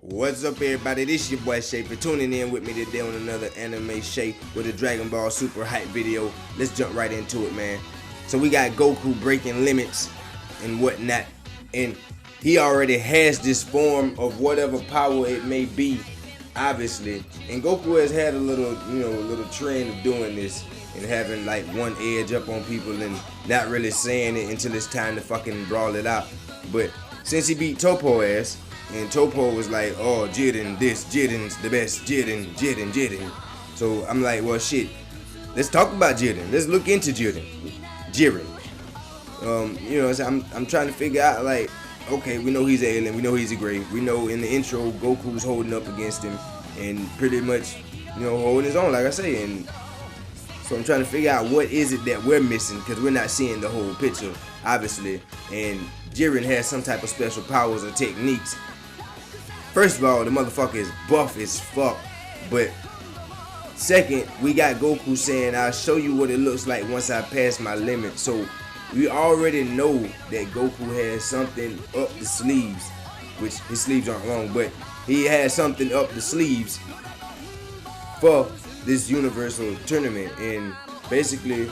What's up, everybody? This your boy Shea for tuning in with me today on another anime Shea with a Dragon Ball Super hype video. Let's jump right into it, man. So we got Goku breaking limits and whatnot, and he already has this form of whatever power it may be, obviously. And Goku has had a little trend of doing this and having like one edge up on people and not really saying it until it's time to fucking brawl it out. But since he beat Toppo ass, and Toppo was like, oh, Jiren this, Jiren's the best, Jiren. So I'm like, well, shit, let's talk about Jiren. Let's look into Jiren. So I'm trying to figure out, like, okay, we know he's an alien, we know he's a Gray. We know in the intro, Goku's holding up against him and pretty much, holding his own, like I say. And so I'm trying to figure out what is it that we're missing, because we're not seeing the whole picture, obviously. And Jiren has some type of special powers or techniques. First of all, the motherfucker is buff as fuck. But second, we got Goku saying, I'll show you what it looks like once I pass my limit. So we already know that Goku has something up the sleeves, which his sleeves aren't long, but he has something up the sleeves for this universal tournament. And basically,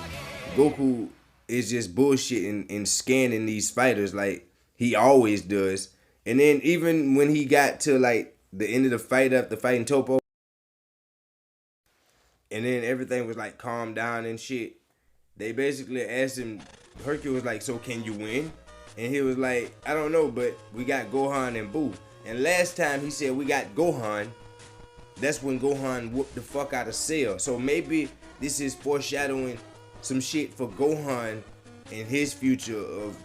Goku is just bullshitting and scanning these fighters like he always does. And then even when he got to like the end of the fight after fighting Toppo, and then everything was like calmed down and shit, they basically asked him, Hercule was like, so can you win? And he was like, I don't know, but we got Gohan and Boo. And last time he said we got Gohan, that's when Gohan whooped the fuck out of Cell. So maybe this is foreshadowing some shit for Gohan and his future of,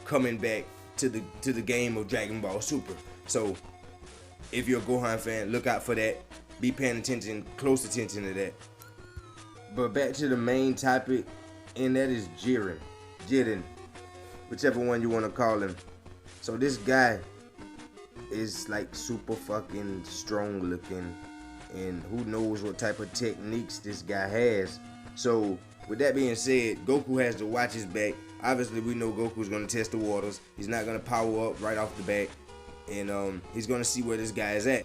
coming back to the game of Dragon Ball Super. So if you're a Gohan fan, look out for that. Be paying attention, close attention to that. But back to the main topic, and that is Jiren, whichever one you want to call him. So this guy is like super fucking strong looking, and who knows what type of techniques this guy has. So with that being said, Goku has to watch his back. Obviously, we know Goku's going to test the waters. He's not going to power up right off the bat. And he's going to see where this guy is at.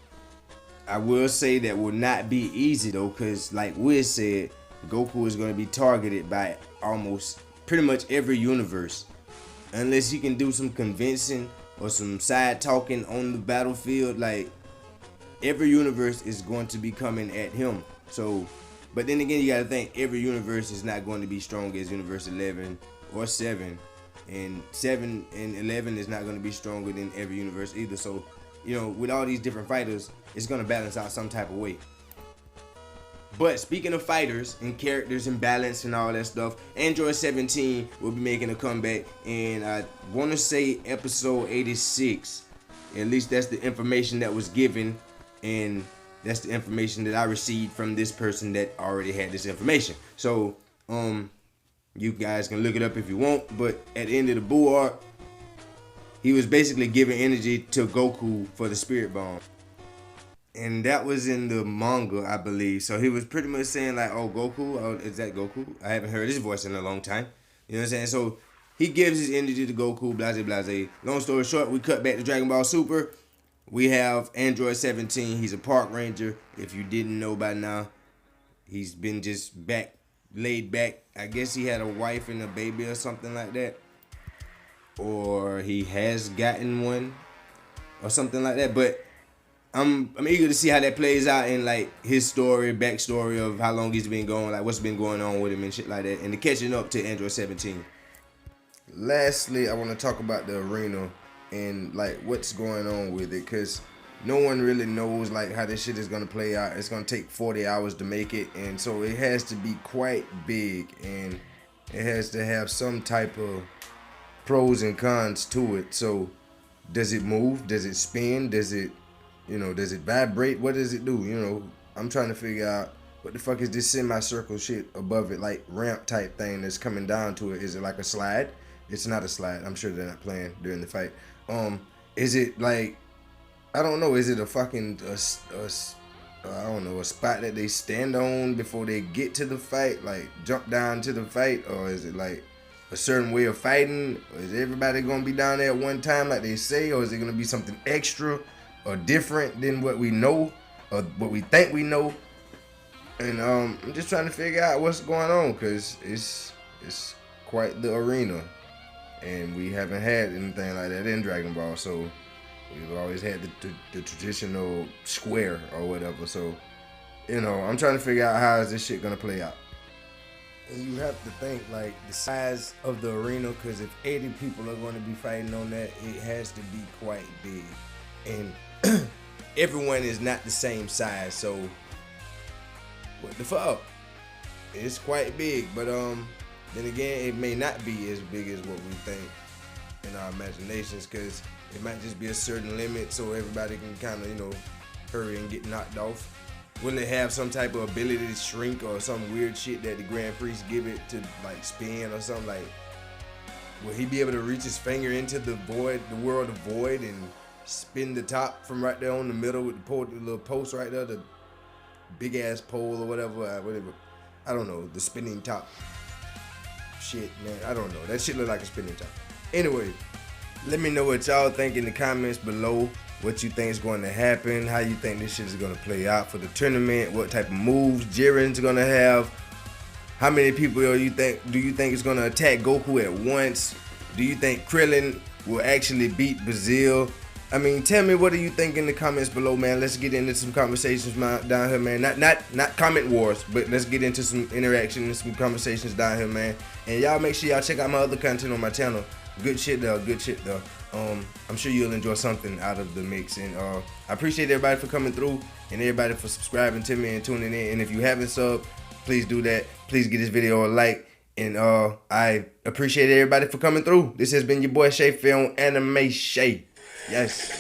I will say that will not be easy, though, because like Wiz said, Goku is going to be targeted by almost pretty much every universe. Unless he can do some convincing or some side talking on the battlefield. Like, every universe is going to be coming at him. So, but then again, you got to think every universe is not going to be strong as Universe 11 or 7, and 7 and 11 is not going to be stronger than every universe either. So, with all these different fighters, it's going to balance out some type of way. But speaking of fighters and characters and balance and all that stuff, Android 17 will be making a comeback, and I want to say episode 86. At least that's the information that was given, and that's the information that I received from this person that already had this information. So, you guys can look it up if you want, but at the end of the Buu arc, he was basically giving energy to Goku for the Spirit Bomb. And that was in the manga, I believe. So he was pretty much saying like, oh, Goku, oh, is that Goku? I haven't heard his voice in a long time. You know what I'm saying? So he gives his energy to Goku, blase. Long story short, we cut back to Dragon Ball Super. We have Android 17. He's a park ranger. If you didn't know by now, he's been just laid back. I guess he had a wife and a baby or something like that. Or he has gotten one or something like that. But I'm eager to see how that plays out in like his story, backstory of how long he's been going, like what's been going on with him and shit like that, and the catching up to Android 17. Lastly, I want to talk about the arena and like what's going on with it, because no one really knows like how this shit is gonna play out. It's gonna take 40 hours to make it, and so it has to be quite big, and it has to have some type of pros and cons to it. So does it move? Does it spin? Does it vibrate? What does it do? I'm trying to figure out what the fuck is this semicircle shit above it, like ramp type thing that's coming down to it. Is it like a slide? It's not a slide. I'm sure they're not playing during the fight. Is it like, I don't know, is it a fucking a spot that they stand on before they get to the fight, like jump down to the fight? Or is it like a certain way of fighting? Is everybody gonna be down there at one time like they say, or is it gonna be something extra? or different than what we know or what we think we know. And I'm just trying to figure out what's going on, because it's quite the arena, and we haven't had anything like that in Dragon Ball. So we've always had the traditional square or whatever. So, you know, I'm trying to figure out how is this shit gonna play out. And you have to think like the size of the arena, because if 80 people are going to be fighting on that, it has to be quite big. And everyone is not the same size, so what the fuck? It's quite big, but then again, it may not be as big as what we think in our imaginations, because it might just be a certain limit so everybody can kind of, you know, hurry and get knocked off. Will it have some type of ability to shrink or some weird shit that the Grand Priest give it to like spin or something? Like, will he be able to reach his finger into the void, the world of void, and spin the top from right there on the middle with the little post right there, the big ass pole or whatever, I don't know, the spinning top shit, man. I don't know. That shit look like a spinning top. Anyway, let me know what y'all think in the comments below. What you think is going to happen, how you think this shit is going to play out for the tournament, what type of moves Jiren's going to have, how many people do you think is going to attack Goku at once, do you think Krillin will actually beat Brazil? I mean, tell me, what do you think in the comments below, man. Let's get into some conversations down here, man. Not comment wars, but let's get into some interaction and some conversations down here, man. And y'all make sure y'all check out my other content on my channel. Good shit though. I'm sure you'll enjoy something out of the mix. And I appreciate everybody for coming through and everybody for subscribing to me and tuning in. And if you haven't subbed, please do that. Please give this video a like. And I appreciate everybody for coming through. This has been your boy Shea on Anime Shea. Yes.